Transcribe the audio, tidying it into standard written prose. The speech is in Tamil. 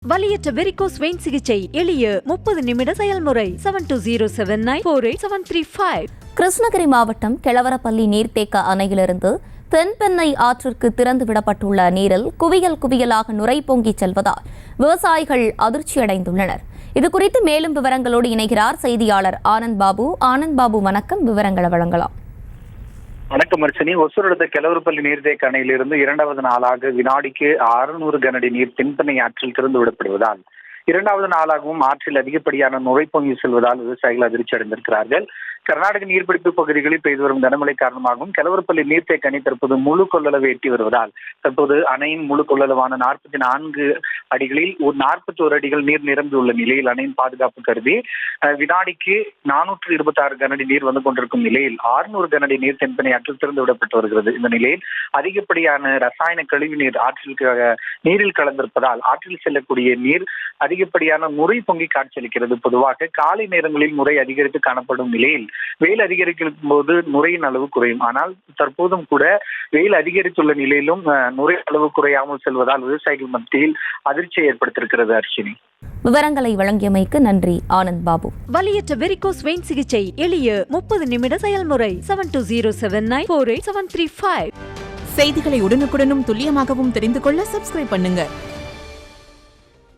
வலியற்ற வெரிகோஸ் வெயின் சிகிச்சை எளிய 30 நிமிட செயல்முறை 7209487335. கிருஷ்ணகிரி மாவட்டம் கெளவரப்பள்ளி நீர்த்தேக்க அணையிலிருந்து தென்பெண்ணை ஆற்றிற்கு திறந்துவிடப்பட்டுள்ள நீரில் குவியலாக நுரை பொங்கிச் செல்வதால் விவசாயிகள் அதிர்ச்சியடைந்துள்ளனர். இதுகுறித்து மேலும் விவரங்களோடு இணைகிறார் செய்தியாளர் ஆனந்த் பாபு. வணக்கம், விவரங்களை வழங்கலாம். வணக்கம் அர்ச்சனி. ஒசூர் அடுத்த கெளவரப்பள்ளி நீர்த்தேக்க அணையிலிருந்து இரண்டாவது நாளாக வினாடிக்கு 600 கனஅடி நீர் தென்பெண்ணை ஆற்றில் திறந்து விடப்படுவதால் இரண்டாவது நாளாகவும் ஆற்றில் அதிகப்படியான நுரை பொங்கி செல்வதால் விவசாயிகள் அதிர்ச்சி அடைந்திருக்கிறார்கள். கர்நாடக நீர்பிடிப்பு பகுதிகளில் பெய்து வரும் கனமழை காரணமாகவும் கெளவரப்பள்ளி நீர்த்தேக்க அணை தற்போது முழு கொள்ளளவை எட்டி வருவதால் தற்போது அணையின் முழு கொள்ளளவான 44 அடிகளில் 41 அடிகள் நீர் நிரம்பியுள்ள நிலையில் அணையின் பாதுகாப்பு கருதி வினாடிக்கு 426 கனஅடி நீர் வந்து கொண்டிருக்கும் நிலையில் 600 கனஅடி நீர் தென்பெண்ணை ஆற்றில் திறந்து விடப்பட்டு வருகிறது. இந்த நிலையில் அதிகப்படியான ரசாயன கழிவு நீர் நீரில் கலந்திருப்பதால் ஆற்றில் செல்லக்கூடிய நீர் அதிகப்படியான நுரை பொங்கி காட்சியளிக்கிறது. பொதுவாக காலை நேரங்களில் நுரை அதிகரித்து காணப்படும் நிலையில் வெயில் அதிகரிக்கும் போது நுரையின் அளவு குறையும். ஆனால் தற்போதும் கூட வெயில் அதிகரித்துள்ள நிலையிலும் நுரை அளவு குறையாமல் செல்வதால் விவசாயிகள் மத்தியில் அதிர்ச்சியை ஏற்படுத்தியிருக்கிறது. அர்ச்சினி, விவரங்களை வழங்கியமைக்கு நன்றி ஆனந்த் பாபு. வலியற்ற வெரிகோஸ் வெயின் சிகிச்சை எளிய 30 நிமிட செயல்முறை 7209487335. செய்திகளை உடனுக்குடனும் துல்லியமாகவும் தெரிந்து கொள்ள சப்ஸ்கிரைப் பண்ணுங்க.